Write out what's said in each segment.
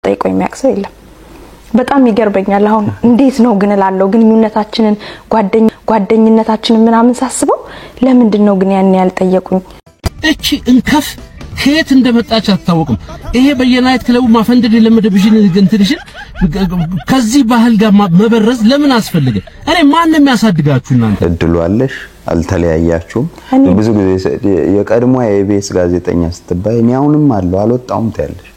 ጠይቆኝ የሚያክሰው የለም በጣም ይገርበኛል አሁን እንዴት ነው ግን እላለሁ ግንኙነታችንን ጓደኝነታችንን ምናምን ሳስበው ለምንድነው ግን ያን ያልጠየቁኝ እቺ እንከፍ ከየት እንደመጣች አታውቅም ይሄ በየናይት ክለቡ ማፈንደድ ለመደብሽን እንትልሽን ከዚህ ባህል ጋር መበረዝ ለምን አስፈልገ እኔ ማንንም ያሳድጋችሁ እናንተ እድሉ አለሽ አልተለያያችሁም ብዙ ጊዜ የቀድሞ የኢቢኤስ ጋዜጠኛ ስትባይ እኔ አሁንም አለው አልወጣውም ታያለሽ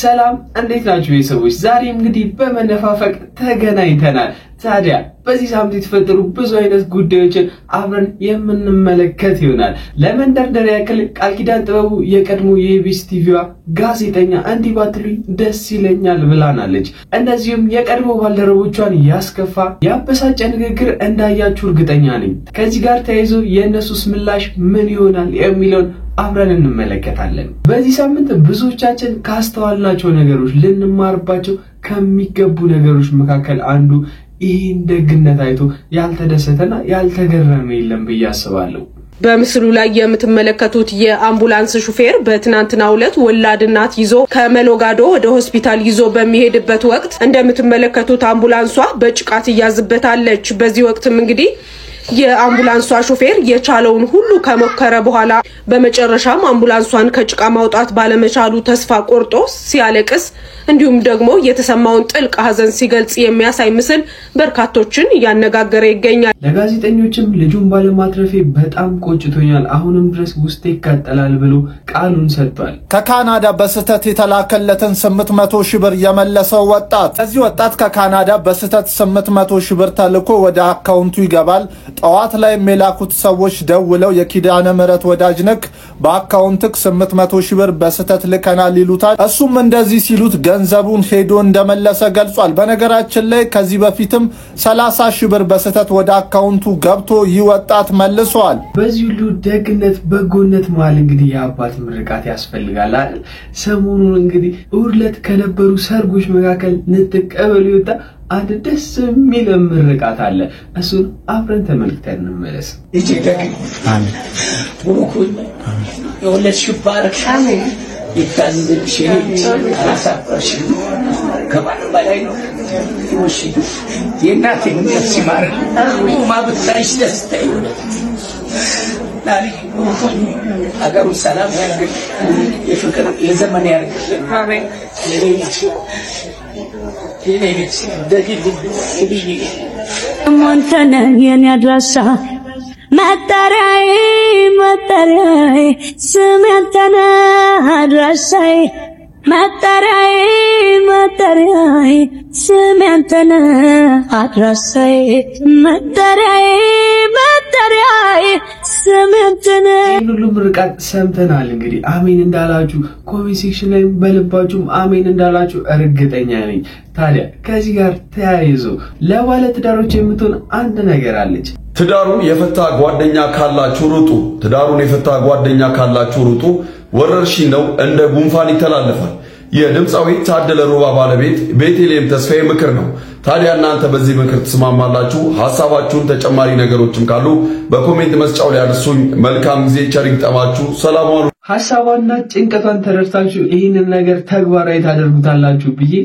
ሰላም እንዴት ናችሁ ቤተሰቦች ዛሬም እንግዲህ በመነፋፈቅ ተገናኝተናል ታዲያ በዚህ ሳምንት የተፈጠሩ ብዙ አይነት ጉዳዮችን አብረን የምንመለከት ይሆናል ለመንደርደሪያ ያክል ቃል ኪዳን ጥበቡ የቀድሞ የኢቢኤስ ቲቪዋ ጋዜጠኛ እንዲህ ባትሉኝ ደስ ይለኛል ብላናለች እንደዚሁም የቀድሞ ባልደረቦቿን ያስከፋ ያበሳጨ ንግግር እንዳያችሁ እርግጠኛ ነኝ ከዚህ ጋር ተያይዞ የነሱስ ምላሽ ምን ይሆናል የሚለውን አብረን እንመለከታለን በዚህ ሳምንት ብዙዎቻችን ካስተዋልናቸው ነገሮች ልንማርባቸው ከሚገቡ ነገሮች መካከል አንዱ ይሄን ደግነት አይቶ ያልተደሰተና ያልተገረመ የለም በያስባለሁ በምስሉ ላይ የምትመለከቱት የአምቡላንስ ሹፌር በትናንትናው ዕለት ወላድ እናት ይዞ ከመሎጋዶ ወደ ሆስፒታል ይዞ በሚሄድበት ወቅት እንደምትመለከቱት አምቡላንሷ በጭቃት ያዝበታለች በዚህ ወቅትም እንግዲህ የአምቡላንሷ ሹፌር የቻለውን ሁሉ ከመከረ በኋላ በመጨረሻም አምቡላንሷን ከጭቃ ማውጣት ባለመቻሉ ተስፋ ቆርጦ ሲያለቅስ እንዲሁም ደግሞ የተሰማውን ጥልቅ ሐዘን ሲገልጽ የሚያሳይ ምስል በርካቶችን ያነጋገረ ይገኛል ለጋዜጠኞችም ልጁን ባለማትረፌ በጣም ቆጭቶኛል አሁንም ድረስ ውስጤ ይቃጠላል ብሎ ቃሉን ሰጥቷል ከካናዳ በስተት የተላከለትን 800 ሺህ ብር የመለሰው ወጣት እዚህ ወጣት ከካናዳ በስተት 800 ሺህ ብር ተልኮ ወደ አካውንቱ ይገባል ጠዋት ላይ መላኩት ሰዎች ደውለው የኪዳነ ምህረት ወዳጅ ነክ በአካውንትክ 800 ሺህ ብር በስተት ልከናል ይሉታል እሱም እንደዚህ ሲሉት ገንዘቡን ሄዶ እንደመለሰ ገልጿል በነገራችን ላይ ከዚህ በፊትም 30 ሺህ ብር በስተት ወደ አካውንቱ ገብቶ ይወጣት መልሷል በዚህ ሁሉ ደግነት በጎነት ማለት እንግዲህ የአባት ምርቃት ያስፈልጋል አይደል ሰሞኑን እንግዲህ ኡርለት ከነበሩ ሰርጎች መካከል ንጥቀበል ይወጣ አንድ ደስ የሚል ምርቃት አለ እሱን አብረን ተመልክተን እንመለስ ይችላል አሜን ወኩል የወለሽ ባረክ አሜን ይታዘብሽ አሳፈርሽ ከማን በላይ ነው ወሽ የናቴ ነፍስ ይማር ማብታሽ ደስታዬ ናሊ አገሩ ሰላም ያርግ የፍቅር የዘመን ያርግ አሜን ይሄንስ ደግል ሞንተነ የኔ አድራሻ መጠሪያዬ ስም ያንተነ አድራሻዬ መጠሪያዬ ስም ያንተነ አድራሻዬ መጠሪያዬ ስም ያንተነ ሁሉ ምርቃት ሰምተናል እንግዲህ አሜን እንዳላችሁ ኮሜንት ሴክሽን ላይ በልባችሁም አሜን እንዳላችሁ እርግጠኛ ነኝ ታዲያ ከዚህ ጋር ተያይዞ ለባለ ትዳሮች የምትሆን አንድ ነገር አለች ትዳሩን የፈታ ጓደኛ ካላችሁ ሩጡ ወረርሽኝ ነው እንደ ጉንፋን ይተላለፋል የድምጻዊ ታደለ ሮባ ባለቤት ቤቴሌም ተስፋዬ ምክር ነው ታዲያ እናንተ በዚህ ምክር ተስማማላችሁ ሐሳባችሁን ተጨማሪ ነገሮችም ካሉ በኮሜንት መስጫው ላይ አድርሱኝ መልካም ጊዜ ቸሪክ ጠማችሁ ሰላም ሁኑ ሐሳቧና ጭንቀቷን ተረድታችሁ ይሄንን ነገር ተግባራዊ ታደርጉታላችሁ ብዬ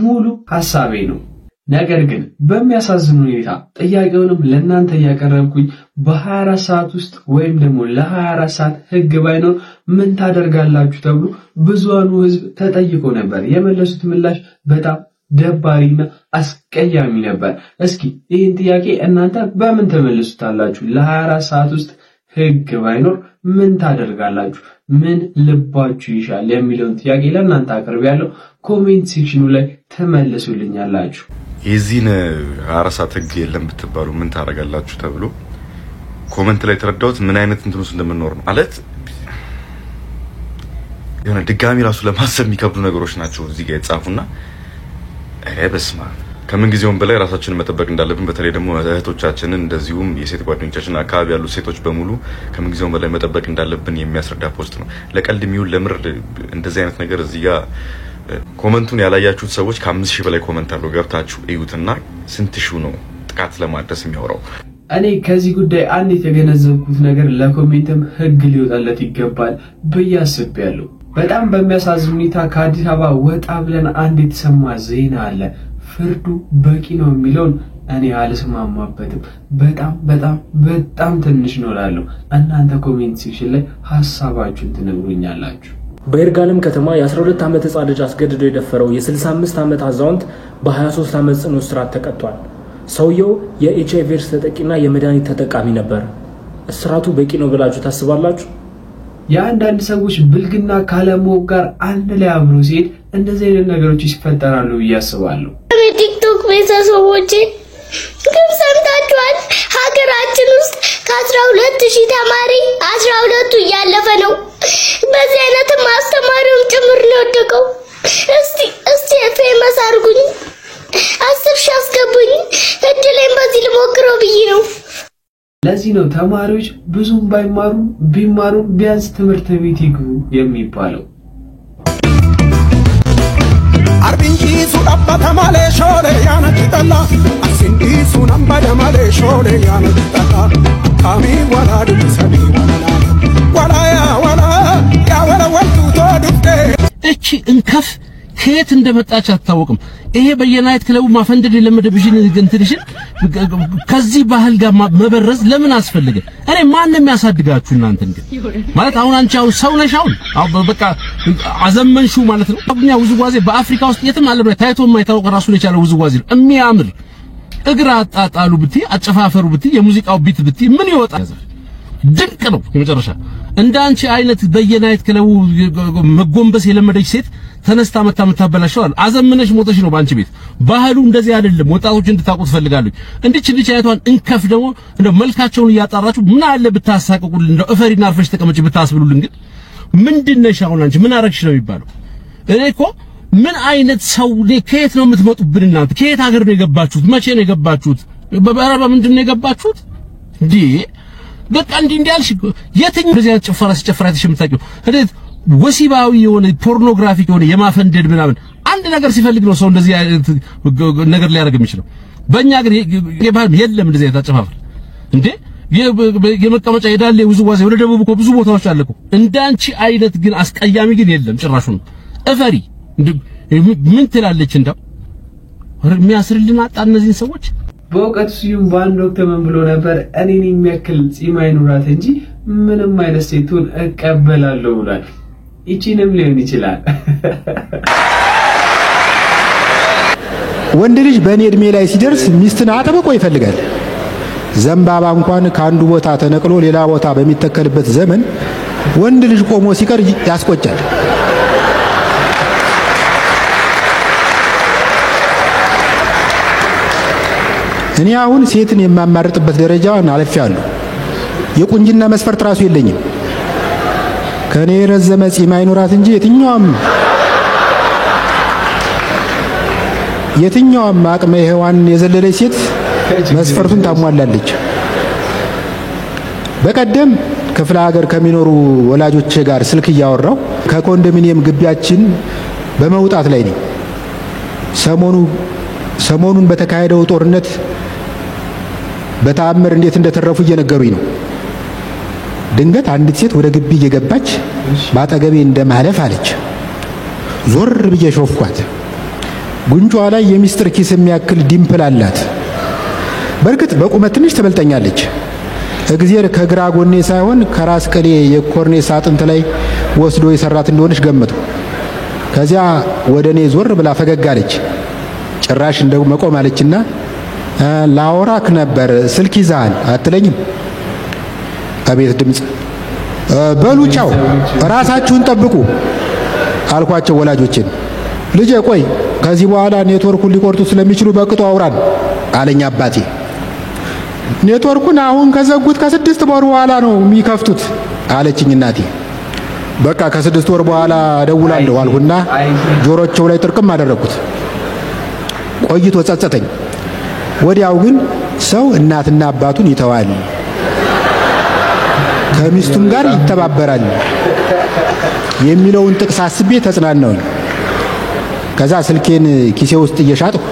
ሙሉ ሐሳቤ ነው ነገር ግን በሚያሳዝን ሁኔታ ጥያቄውንም ለእናንተ ያቀረብኩኝ በ24 ሰዓት ውስጥ ወይም ደግሞ ለ24 ሰዓት ህግ ባይኖር ምን ታደርጋላችሁ ተብሎ ብዙሃኑ ህዝብ ተጠይቆ ነበር የመለሱት ምላሽ በጣም ደባሪና አስቀያሚ ነበር እስኪ ይሄን ጥያቄ እናንተ በምን ተመልሱታላችሁ ለ24 ሰዓት ውስጥ ህግ ባይኖር ምን ታደርጋላችሁ ምን ልባችሁ ይሻል የሚለውን ጥያቄ ለእናንተ አቀርባለሁ ኮሜንት ሴክሽኑ ላይ ተመልሱልኛላችሁ የዚህን አራሳት ህግ የለም ብትባሉ ምን ታደርጋላችሁ ተብሎ ኮሜንት ላይ ተረዳውት ምን አይነት እንትኑስ እንደምንኖር ነው ማለት የሆነ ድጋሚ ራሱ ለማሰብ የሚከብዱ ነገሮች ናቸው እዚህ ጋር የተጻፉና በስማ ከምን ጊዜውም በላይ ራሳችንን መጠበቅ እንዳለብን በተለይ ደግሞ እህቶቻችንን እንደዚሁም የሴት ጓደኞቻችን አካባቢ ያሉ ሴቶች በሙሉ ከምን ጊዜውም በላይ መጠበቅ እንዳለብን የሚያስረዳ ፖስት ነው ለቀልድ የሚውል ለምር እንደዚህ አይነት ነገር እዚህ ጋር ኮሜንቱን ያላያችሁት ሰዎች ከ5000 በላይ ኮሜንት አለው ገብታችሁ እዩትና ስንት ሺው ነው ጥቃት ለማድረስ የሚያወራው እኔ ከዚህ ጉዳይ አንድ የተገነዘብኩት ነገር ለኮሜንትም ህግ ሊወጣለት ይገባል በያስብያለሁ። በጣም በሚያሳዝን ሁኔታ ከአዲስ አበባ ወጣ ብለን አንድ የተሰማ ዜና አለ። ፍርዱ በቂ ነው የሚለውን እኔ አልስማማበትም። በጣም ትንሽ ነው እላለሁ። እናንተ ኮሜንት ሴክሽን ላይ ሐሳባችሁን ትነግሩኛላችሁ። በይርጋለም ከተማ የ12 ዓመት ህጻን ልጅ አስገድዶ የደፈረው የ65 ዓመት አዛውንት በ23 ዓመት ጽኑ እስራት ተቀጥቷል። ሰውየው የኤችአይቪ ቫይረስ ተጠቂና የመድኃኒት ተጠቃሚ ነበር። እስራቱ በቂ ነው ብላችሁ ታስባላችሁ? የአንዳንድ ሰዎች ብልግና ካለማወቅ ጋር አንድ ላይ አብሮ ሲሄድ እንደዚህ አይነት ነገሮች ይፈጠራሉ ብዬ አስባለሁ። በቲክቶክ ቤተሰቦቼ ግን ሰምታችኋል? ሀገራችን ውስጥ ከ12000 ተማሪ 12ቱ እያለፈ ነው። በዚህ አይነት ማስተማሪውም ጭምር ነው የወደቀው። እስቲ ፌመስ አድርጉኝ፣ 10,000 አስገቡኝ፣ እድሌን በዚህ ልሞክረው ብዬ ነው። ለዚህ ነው ተማሪዎች ብዙም ቢማሩ ቢያንስ ትምህርት ቤት ይግቡ የሚባለው። አርቢንጂ ሱዳባ ተማለ ሾለ ያነጥጣላ አሲንዲ ሱናምባ ደማለ ሾለ ያነጥጣላ ካሚ ወላ ድሰኒ ወላ ያ ወላ ወልቱ ተድፍቴ እቺ እንከፍ ከየት እንደመጣች አታወቅም። ይሄ በየናይት ክለቡ ማፈንደድ የለመደብሽን እንትልሽን ከዚህ ባህል ጋር መበረዝ ለምን አስፈልገ? እኔ ማንንም ያሳድጋችሁ እናንተን ግን ማለት አሁን አንቺ አሁን ሰው ነሽ አሁን በቃ አዘመንሹ ማለት ነው። አሁን ውዝዋዜ በአፍሪካ ውስጥ የትም ዓለም ላይ ታይቶ የማይታወቅ ራሱን የቻለ ውዝዋዜ ነው። የሚያምር እግራ አጣጣሉ ብቲ አጨፋፈሩ ብቲ የሙዚቃው ቢት ብቲ ምን ይወጣል? ድንቅ ነው። የመጨረሻ እንዳንቺ አይነት በየናይት ክለቡ መጎንበስ የለመደች ሴት ተነስታ መታበላሽው አዘምነሽ ሞተሽ ነው ባንቺ ቤት። ባህሉ እንደዚህ አይደለም። ወጣቶች እንድታውቁት ፈልጋለሁ። እንዲች አይቷን እንከፍ ደግሞ እንደው መልካቸውን እያጣራችሁ ምን አለ ብታሳቀቁልን፣ እንደው እፈሪና አርፈሽ ተቀመጭ ብታስብሉልን። ግን ምንድነሽ አሁን አንቺ ምን አረግሽ ነው የሚባለው? እኔ እኮ ምን አይነት ሰው ከየት ነው የምትመጡብን እናንተ? ከየት ሀገር ነው የገባችሁት? መቼ ነው የገባችሁት? በበረባ ምንድነው የገባችሁት እንዴ? በቃ እንዲያልሽ የትኛው እንደዚህ ጭፈራ ሲጨፍራ የምታውቂው እንዴት ወሲባዊ የሆነ ፖርኖግራፊክ የሆነ የማፈንደድ ምናምን አንድ ነገር ሲፈልግ ነው ሰው እንደዚህ ነገር ሊያደርግ የሚችለው። በእኛ ሀገር የባህል የለም እንደዚህ አጨፋፈር እንዴ። የመቀመጫ የዳሌ ውዝዋዜ ወደ ደቡብ እኮ ብዙ ቦታዎች አለ እኮ። እንዳንቺ አይነት ግን አስቀያሚ ግን የለም ጭራሹን። እፈሪ ምን ትላለች እንደው የሚያስርልን አጣ እነዚህን ሰዎች። በእውቀቱ ስዩም በአንድ ወቅት ምን ብሎ ነበር? እኔን የሚያክል ጺም አይኑራት እንጂ ምንም አይነት ሴቱን እቀበላለሁ ብሏል። ይቺንም ሊሆን ይችላል። ወንድ ልጅ በእኔ እድሜ ላይ ሲደርስ ሚስትን አጥብቆ ይፈልጋል። ዘንባባ እንኳን ከአንዱ ቦታ ተነቅሎ ሌላ ቦታ በሚተከልበት ዘመን ወንድ ልጅ ቆሞ ሲቀር ያስቆጫል። እኔ አሁን ሴትን የማማርጥበት ደረጃውን አልፌያለሁ። የቁንጅና መስፈርት ራሱ የለኝም። ከኔ ረዘመ ጺም አይኖራት እንጂ የትኛውም አቅመ ሔዋን የዘለለች ሴት መስፈርቱን ታሟላለች። በቀደም ክፍለ ሀገር ከሚኖሩ ወላጆቼ ጋር ስልክ እያወራው ከኮንዶሚኒየም ግቢያችን በመውጣት ላይ ነኝ። ሰሞኑን በተካሄደው ጦርነት በተአምር እንዴት እንደተረፉ እየነገሩኝ ነው። ድንገት አንዲት ሴት ወደ ግቢ እየገባች ባጠገቤ እንደማለፍ አለች። ዞር ብዬ ሾፍኳት። ጉንጯ ላይ የሚስጥር ኪስ የሚያክል ዲምፕል አላት። በርግጥ በቁመት ትንሽ ትበልጠኛለች። እግዚአብሔር ከግራ ጎኔ ሳይሆን ከራስ ቅሌ የኮርኔስ አጥንት ላይ ወስዶ የሰራት እንደሆነች ገመትኩ። ከዚያ ወደ እኔ ዞር ብላ ፈገግ አለች። ጭራሽ እንደው መቆም አለችና ላወራክ ነበር ስልክ ይዛል አትለኝም? አቤት ድምጽ። በሉ ቻው ራሳችሁን ጠብቁ አልኳቸው ወላጆቼን። ልጄ ቆይ ከዚህ በኋላ ኔትወርኩን ሊቆርጡ ስለሚችሉ በቅጡ አውራን አለኝ አባቴ። ኔትወርኩን አሁን ከዘጉት ከ6 ወር በኋላ ነው የሚከፍቱት አለችኝ እናቴ። በቃ ከ6 ወር በኋላ እደውላለሁ አልሁና ጆሮቸው ላይ ጥርቅም አደረኩት። ቆይቶ ጸጸተኝ። ወዲያው ግን ሰው እናትና አባቱን ይተዋል፣ ከሚስቱም ጋር ይተባበራል የሚለውን ጥቅስ አስቤ ተጽናናሁኝ። ከዛ ስልኬን ኪሴ ውስጥ እየሻጥኩ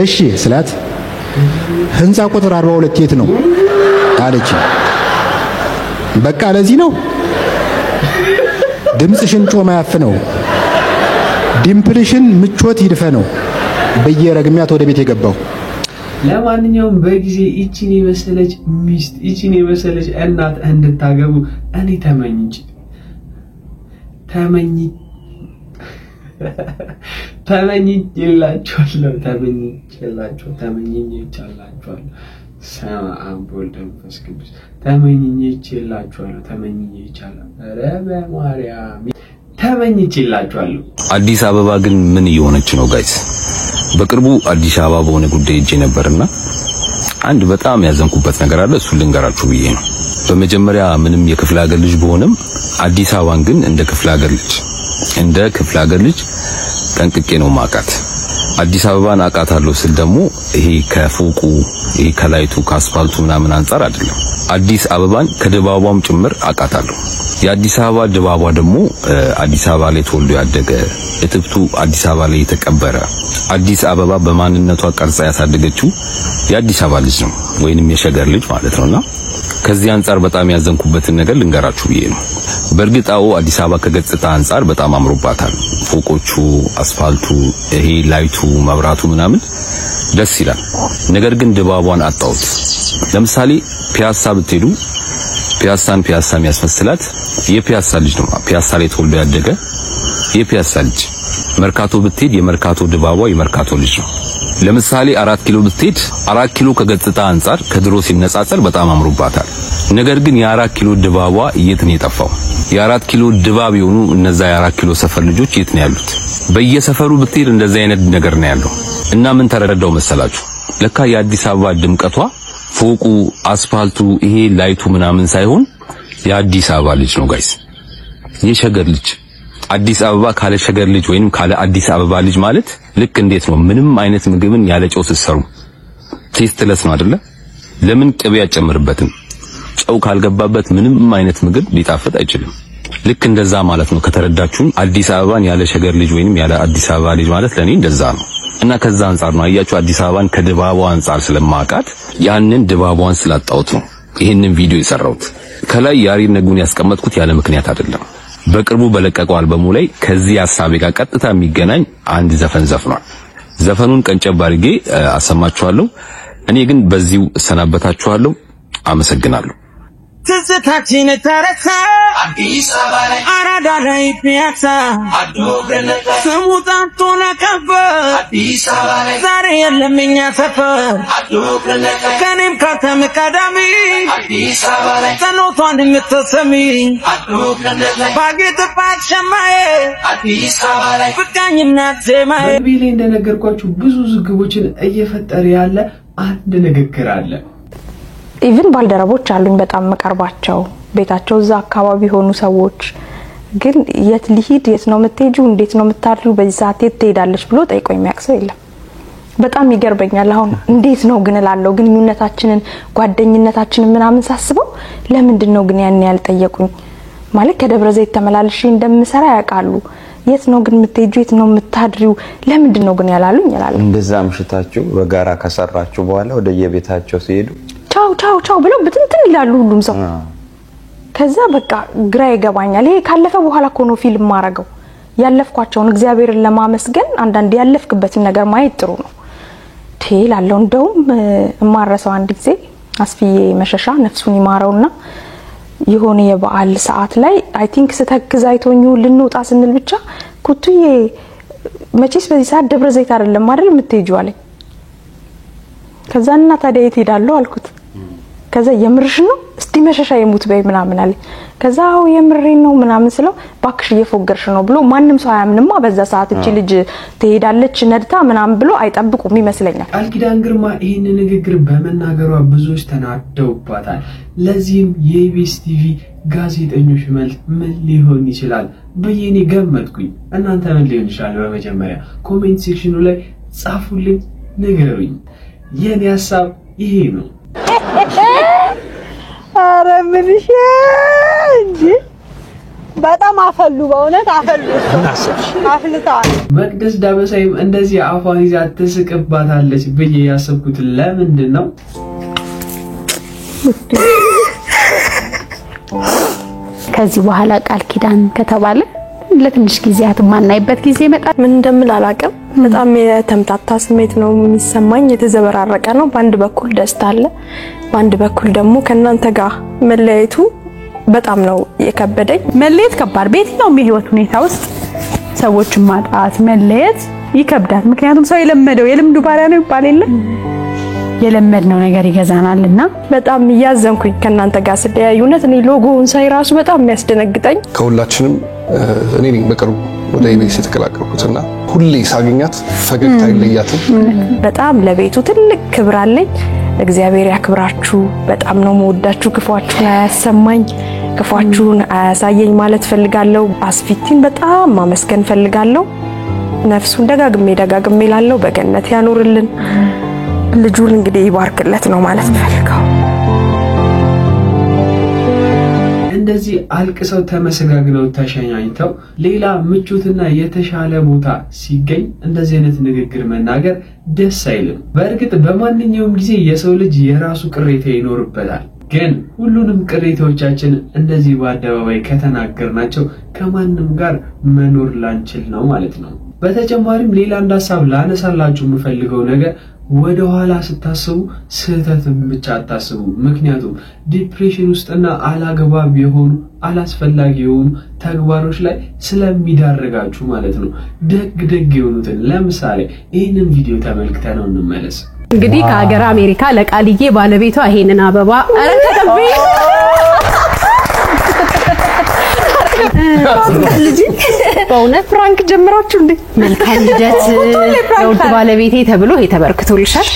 እሺ ስላት ህንፃ ቁጥር 42 የት ነው አለች። በቃ ለዚህ ነው ድምጽሽን ጮማ ያፍነው ዲምፕልሽን ምቾት ይድፈነው በየረግሚያት ወደ ቤት የገባው። ለማንኛውም በጊዜ እቺን የመሰለች ሚስት እቺን የመሰለች እናት እንድታገቡ እኔ ተመኝላችኋለሁ። ሰማ አምቦል ደምፈስ ቅዱስ ተመኝላችኋለሁ። አዲስ አበባ ግን ምን እየሆነች ነው ጋይስ? በቅርቡ አዲስ አበባ በሆነ ጉዳይ እጄ ነበርና አንድ በጣም ያዘንኩበት ነገር አለ። እሱ ልንገራችሁ ብዬ ነው። በመጀመሪያ ምንም የክፍለ ሀገር ልጅ በሆነም አዲስ አበባን ግን እንደ ክፍለ ሀገር ልጅ ጠንቅቄ ነው ማቃት። አዲስ አበባን አቃታለሁ ስል ደግሞ ይሄ ከፎቁ ይሄ ከላይቱ ከአስፋልቱ ምናምን አንፃር አይደለም። አዲስ አበባን ከድባቧም ጭምር አቃታለሁ። የአዲስ አበባ ድባቧ ደግሞ አዲስ አበባ ላይ ተወልዶ ያደገ እትብቱ አዲስ አበባ ላይ የተቀበረ አዲስ አበባ በማንነቷ ቀርጻ ያሳደገችው የአዲስ አበባ ልጅ ነው ወይንም የሸገር ልጅ ማለት ነውና ከዚህ አንፃር በጣም ያዘንኩበትን ነገር ልንገራችሁ ብዬ ነው። በእርግጣው አዲስ አበባ ከገጽታ አንፃር በጣም አምሮባታል። ፎቆቹ፣ አስፋልቱ፣ ይሄ ላይቱ፣ መብራቱ ምናምን ደስ ይላል። ነገር ግን ድባቧን አጣውት። ለምሳሌ ፒያሳ ብትሄዱ ፒያሳን ፒያሳ የሚያስመስላት የፒያሳ ልጅ ነው። ፒያሳ ላይ ተወልዶ ያደገ የፒያሳ ልጅ። መርካቶ ብትሄድ የመርካቶ ድባቧ የመርካቶ ልጅ ነው። ለምሳሌ 4 ኪሎ ብትሄድ 4 ኪሎ ከገጽታ አንፃር ከድሮ ሲነጻጸር በጣም አምሮባታል። ነገር ግን የ4 ኪሎ ድባቧ የት ነው የጠፋው? የ4 ኪሎ ድባብ የሆኑ እነዛ የ4 ኪሎ ሰፈር ልጆች የት ነው ያሉት? በየሰፈሩ ብትሄድ እንደዛ አይነት ነገር ነው ያለው። እና ምን ተረዳው መሰላችሁ? ለካ የአዲስ አበባ ድምቀቷ ፎቁ፣ አስፋልቱ፣ ይሄ ላይቱ ምናምን ሳይሆን የአዲስ አበባ ልጅ ነው ጋይስ። የሸገር ልጅ። አዲስ አበባ ካለ ሸገር ልጅ ወይንም ካለ አዲስ አበባ ልጅ ማለት ልክ እንዴት ነው? ምንም አይነት ምግብን ያለ ጨው ሲሰሩ ቴስትለስ ነው አይደለ? ለምን ቅቤ ያጨምርበትም? ጨው ካልገባበት ምንም አይነት ምግብ ሊጣፍጥ አይችልም። ልክ እንደዛ ማለት ነው። ከተረዳችሁን አዲስ አበባን ያለ ሸገር ልጅ ወይንም ያለ አዲስ አበባ ልጅ ማለት ለኔ እንደዛ ነው። እና ከዛ አንፃር ነው አያችሁ አዲስ አበባን ከድባቧ አንፃር ስለማቃት ያንን ድባቧን ስላጣሁት ነው ይሄንን ቪዲዮ የሰራሁት። ከላይ ያሬድ ነጉን ያስቀመጥኩት ያለ ምክንያት አይደለም። በቅርቡ በለቀቀው አልበሙ ላይ ከዚህ ሐሳቤ ጋር ቀጥታ የሚገናኝ አንድ ዘፈን ዘፍኗል። ዘፈኑን ቀንጨብ አድርጌ አሰማችኋለሁ። እኔ ግን በዚሁ እሰናበታችኋለሁ። አመሰግናለሁ። ትዝታችን ተረሳ አዲስ አበባ ላይ አራዳ ላይ ፒያሳ አዶ ገለታ ስሙ ጠፍቶ ነበር አዲስ አበባ ላይ ዛሬ የለም እኛ ሰፈር አዶ ገለታ ከኔም ካንተም ቀዳሚ አዲስ አበባ ላይ ጸሎቷን የምትሰሚ አዶ ገለታ ባጌጥባት ሸማዬ አዲስ አበባ ላይ ፍቃኝና ዜማዬ። በቢሌ እንደነገርኳችሁ ብዙ ዝግቦችን እየፈጠረ ያለ አንድ ንግግር አለ። ኢቭን ባልደረቦች አሉኝ በጣም መቀርባቸው ቤታቸው እዛ አካባቢ ሆኑ ሰዎች ግን የት ሊሂድ የት ነው የምትሄጂው እንዴት ነው የምታድሪው በዚህ ሰዓት የት ትሄዳለች ብሎ ጠይቆኝ የሚያክሰው የለም። በጣም ይገርበኛል። አሁን እንዴት ነው ግን እላለሁ ግንኙነታችንን ጓደኝነታችንን ምናምን ሳስበው ለምንድን ነው ግን ያን ያልጠየቁኝ? ማለት ከደብረ ዘይት ተመላልሼ እንደምሰራ ያውቃሉ። የት ነው ግን የምትሄጂው የት ነው የምታድሪው ለምንድን ነው ግን ያላሉኝ ይላል። እንደዛ ምሽታችሁ በጋራ ከሰራችሁ በኋላ ወደ የቤታቸው ሲሄዱ ቻው ብለው በትንትን ይላሉ ሁሉም ሰው። ከዛ በቃ ግራ ይገባኛል። ይሄ ካለፈ በኋላ እኮ ነው ፊልም ማረገው። ያለፍኳቸውን እግዚአብሔርን ለማመስገን አንዳንድ ያለፍክበትን ነገር ማየት ጥሩ ነው። ትላለው እንደውም ማረሰው አንድ ጊዜ አስፍዬ መሸሻ ነፍሱን ይማረውና የሆነ የበዓል ሰዓት ላይ አይ ቲንክ ስተክዝ አይቶኝ ልንወጣ ስንል ብቻ ኩቱዬ መቼስ በዚህ ሰዓት ደብረ ዘይት አይደለም አይደል የምትሄጂው አለኝ። ከዛና ታዲያ የት ሄዳለሁ አልኩት። ከዛ የምርሽ ነው እስቲ መሸሻ የሙት በይ ምናምን አለ። ከዛው የምሬን ነው ምናምን ስለው ባክሽ እየፎገርሽ ነው ብሎ ማንንም ሰው አያምንማ በዛ ሰዓት እቺ ልጅ ትሄዳለች ነድታ ምናምን ብሎ አይጠብቁም ይመስለኛል። ቃል ኪዳን ግርማ ይሄን ንግግር በመናገሯ ብዙዎች ተናደውባታል። ለዚህም የኢቢኤስ ቲቪ ጋዜጠኞች መልስ ምን ሊሆን ይችላል በየኔ ገመትኩኝ። እናንተ ምን ሊሆን ይችላል? በመጀመሪያ ኮሜንት ሴክሽኑ ላይ ጻፉልኝ ንገሩኝ። የኔ ሐሳብ ይሄ ነው። አረ ምንሽ እንጂ በጣም አፈሉ በእውነት አፈሉ አፍልተዋል። መቅደስ ዳበሳይም እንደዚህ አፏን ይዛ ትስቅባታለች ብዬ ያሰብኩት ለምንድን ነው? ከዚህ በኋላ ቃል ኪዳን ከተባለ ለትንሽ ጊዜያት ማናይበት ጊዜ ይመጣል። ምን እንደምል አላውቅም። በጣም የተምታታ ስሜት ነው የሚሰማኝ፣ የተዘበራረቀ ነው። በአንድ በኩል ደስታ አለ፣ በአንድ በኩል ደግሞ ከናንተ ጋር መለያየቱ በጣም ነው የከበደኝ። መለየት ከባድ፣ በየትኛውም የህይወት ሁኔታ ውስጥ ሰዎችን ማጣት መለየት ይከብዳል። ምክንያቱም ሰው የለመደው የልምዱ ባሪያ ነው ይባል የለ የለመድነው ነገር ይገዛናልና በጣም እያዘንኩኝ ከናንተ ጋር ስለያዩ እውነት እኔ ሎጎውን ሳይ ራሱ በጣም የሚያስደነግጠኝ ከሁላችንም እኔ ነኝ በቅርቡ ወደ ኢቢኤስ የተቀላቀልኩትና ሁሌ ሳገኛት ፈገግታ አይለያትም። በጣም ለቤቱ ትልቅ ክብር አለኝ። እግዚአብሔር ያክብራችሁ። በጣም ነው መወዳችሁ። ክፉአችሁን አያሰማኝ፣ ክፉአችሁን አያሳየኝ ማለት ፈልጋለሁ። አስፊቲን በጣም ማመስገን ፈልጋለሁ። ነፍሱን ደጋግሜ ላለው በገነት ያኖርልን፣ ልጁን እንግዲህ ይባርክለት ነው ማለት ፈልጋለሁ። እንደዚህ አልቅሰው ተመሰጋግነው ተሸኛኝተው ሌላ ምቹትና የተሻለ ቦታ ሲገኝ እንደዚህ አይነት ንግግር መናገር ደስ አይልም። በእርግጥ በማንኛውም ጊዜ የሰው ልጅ የራሱ ቅሬታ ይኖርበታል። ግን ሁሉንም ቅሬታዎቻችን እንደዚህ በአደባባይ ከተናገርናቸው ከማንም ጋር መኖር ላንችል ነው ማለት ነው። በተጨማሪም ሌላ አንድ ሐሳብ ላነሳላችሁ የምፈልገው ነገር ወደ ኋላ ስታስቡ ስህተትን ብቻ አታስቡ። ምክንያቱም ዲፕሬሽን ውስጥና አላግባብ የሆኑ አላስፈላጊ የሆኑ ተግባሮች ላይ ስለሚዳረጋችሁ ማለት ነው። ደግ የሆኑትን ለምሳሌ ይህንን ቪዲዮ ተመልክተነው እንመለስ። እንግዲህ ከሀገር አሜሪካ ለቃልዬ ባለቤቷ ይሄንን አበባ አረከተብ ልጅ በእውነት ፍራንክ ጀምራችሁ እንዴ? መልካም ልደት ለውድ ባለቤቴ ተብሎ የተበርክቶልሻል።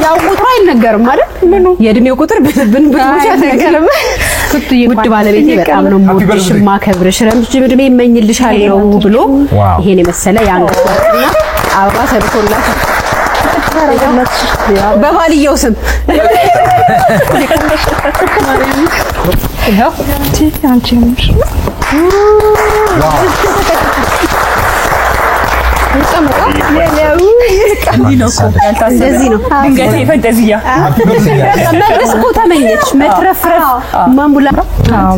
ያው ቁጥሩ አይነገርም አይደል? ምኑ የእድሜው ቁጥር ብንብቻ አይነገርም። ውድ ባለቤቴ በጣም ነው የምወድሽ ማከብርሽ፣ ረጅም እድሜ እመኝልሻለሁ ብሎ ይሄን የመሰለ የአንገት ወርቅና አበባ ሰጥቶላታል። በባልየው ስም ይሄው አንቺ ነሽ። እንደዚህ ነው ድንገት ፈንጠዚያ መድረስ እኮ ተመኘች መትረፍረፍ ማሙላ።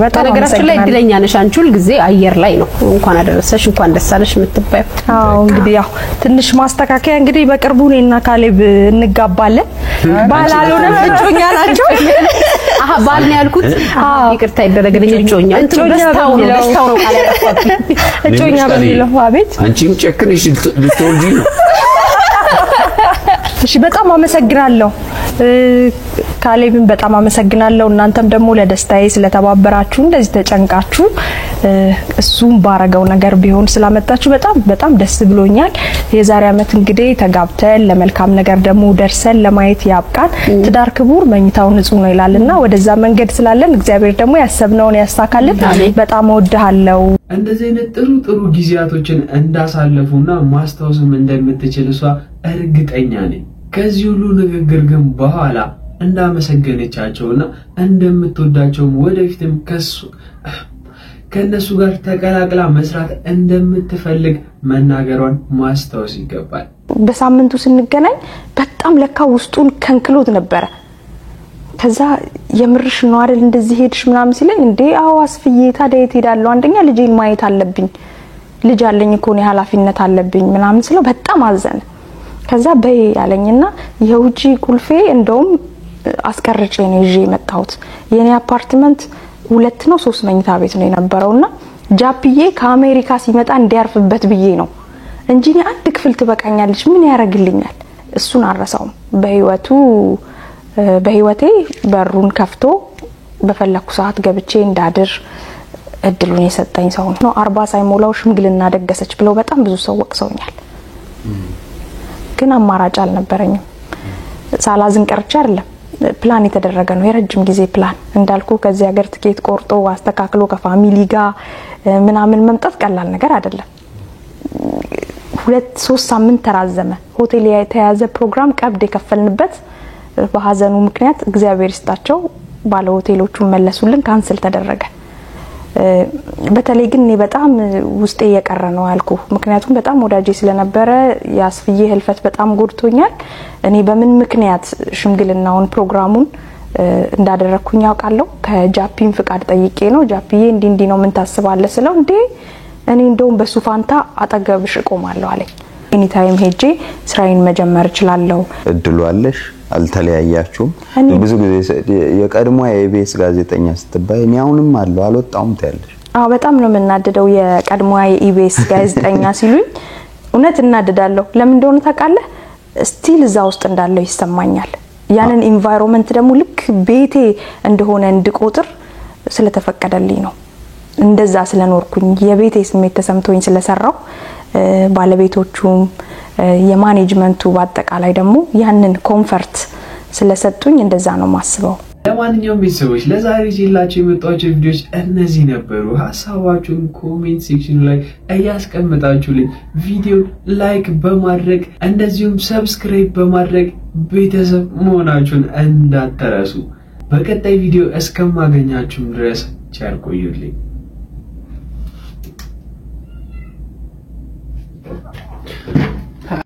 በነገራችን ላይ እድለኛ ነሽ አንቺ ሁል ጊዜ አየር ላይ ነው እንኳን አደረሰሽ እንኳን ደስ አለሽ የምትባየው። አዎ እንግዲህ ያው ትንሽ ማስተካከያ እንግዲህ በቅርቡ እኔና ካሌብ እንጋባለን። ባላልሆነ እጮኛ ናቸው። አሃ ባል ነው ያልኩት። ይቅርታ ይደረግልኝ። እጮኛ ደስታው ነው ቃል ያጠፋብኝ። እጮኛ በሚለው አቤት አንቺም ጨክነሽ ልትወልጂ ነው። እሺ በጣም አመሰግናለሁ። ካሌብን በጣም አመሰግናለሁ። እናንተም ደግሞ ለደስታዬ ስለተባበራችሁ እንደዚህ ተጨንቃችሁ እሱም ባረገው ነገር ቢሆን ስላመጣችሁ በጣም ደስ ብሎኛል። የዛሬ አመት እንግዲህ ተጋብተን ለመልካም ነገር ደግሞ ደርሰን ለማየት ያብቃን። ትዳር ክቡር መኝታው ንጹህ ነው ይላልና ወደዛ መንገድ ስላለን እግዚአብሔር ደግሞ ያሰብነውን ያሳካልን። በጣም እወድሃለሁ። እንደዚህ አይነት ጥሩ ጊዜያቶችን እንዳሳለፉና ማስታወስም እንደምትችል እሷ እርግጠኛ ነኝ። ከዚህ ሁሉ ንግግር ግን በኋላ እንዳመሰገነቻቸውና እንደምትወዳቸውም ወደፊትም ከነሱ ጋር ተቀላቅላ መስራት እንደምትፈልግ መናገሯን ማስታወስ ይገባል። በሳምንቱ ስንገናኝ በጣም ለካ ውስጡን ከንክሎት ነበረ። ከዛ የምርሽ ነው አይደል እንደዚህ ሄድሽ ምናምን ሲለኝ እንዴ አዎ አስፍዬ ታዲያ የት ሄዳለሁ? አንደኛ ልጄን ማየት አለብኝ፣ ልጅ አለኝ እኮ ነው ኃላፊነት አለብኝ ምናምን ስለው በጣም አዘነ። ከዛ በይ ያለኝና የውጪ ቁልፌ እንደውም አስቀርጬ ነው ይዤ የመጣሁት። የኔ አፓርትመንት 2 ነው 3 መኝታ ቤት ነው የነበረውና ጃፒዬ ከአሜሪካ ሲመጣ እንዲያርፍበት ብዬ ነው እንጂ እኔ አንድ ክፍል ትበቃኛለች ምን ያረግልኛል? እሱን አረሳውም። በህይወቴ በሩን ከፍቶ በፈለኩ ሰዓት ገብቼ እንዳድር እድሉን የሰጠኝ ሰው ነው። 40 ሳይሞላው ሽምግልና ደገሰች ብለው በጣም ብዙ ሰው ወቅሰውኛል። ግን አማራጭ አልነበረኝም። ሳላዝን ቀርቼ አይደለም፣ ፕላን የተደረገ ነው፣ የረጅም ጊዜ ፕላን። እንዳልኩ ከዚህ ሀገር ትኬት ቆርጦ አስተካክሎ ከፋሚሊ ጋር ምናምን መምጣት ቀላል ነገር አይደለም። 2-3 ሳምንት ተራዘመ። ሆቴል የተያዘ ፕሮግራም ቀብድ የከፈልንበት በሐዘኑ ምክንያት እግዚአብሔር ይስጣቸው ባለ ሆቴሎቹ መለሱልን ካንስል ተደረገ በተለይ ግን እኔ በጣም ውስጤ የቀረ ነው ያልኩ ምክንያቱም በጣም ወዳጄ ስለነበረ ያስፍዬ ህልፈት በጣም ጎድቶኛል እኔ በምን ምክንያት ሽምግልናውን ፕሮግራሙን እንዳደረኩኝ ያውቃለሁ ከጃፒን ፍቃድ ጠይቄ ነው ጃፒዬ እንዲ ነው ምን ታስባለህ ስለው እንዴ እኔ እንደውም በሱፋንታ አጠገብሽ ቆማለሁ አለኝ ኤኒ ታይም ሄጄ ስራዬን መጀመር እችላለሁ እድሉ አለሽ አልተለያያችሁም ብዙ ጊዜ የቀድሞ የኢቢኤስ ጋዜጠኛ ስትባይ እኔ አሁንም አለው አልወጣውም ታያለሽ በጣም ነው መናደደው የቀድሞ የኢቢኤስ ጋዜጠኛ ሲሉኝ እውነት እናደዳለሁ ለምን እንደሆነ ታውቃለህ ስቲል እዛ ውስጥ እንዳለው ይሰማኛል ያንን ኢንቫይሮንመንት ደግሞ ልክ ቤቴ እንደሆነ እንድቆጥር ስለተፈቀደልኝ ነው እንደዛ ስለኖርኩኝ የቤቴ ስሜት ተሰምቶኝ ስለሰራው ባለቤቶቹም የማኔጅመንቱ በአጠቃላይ ደግሞ ያንን ኮምፈርት ስለሰጡኝ እንደዛ ነው ማስበው ለማንኛውም ቤተሰቦች ለዛሬ ይዤላችሁ የመጣኋቸው ቪዲዮዎች እነዚህ ነበሩ ሐሳባችሁን ኮሜንት ሴክሽኑ ላይ እያስቀምጣችሁልኝ ቪዲዮ ላይክ በማድረግ እንደዚሁም ሰብስክራይብ በማድረግ ቤተሰብ መሆናችሁን እንዳትረሱ በቀጣይ ቪዲዮ እስከማገኛችሁ ድረስ ቸር ቆዩልኝ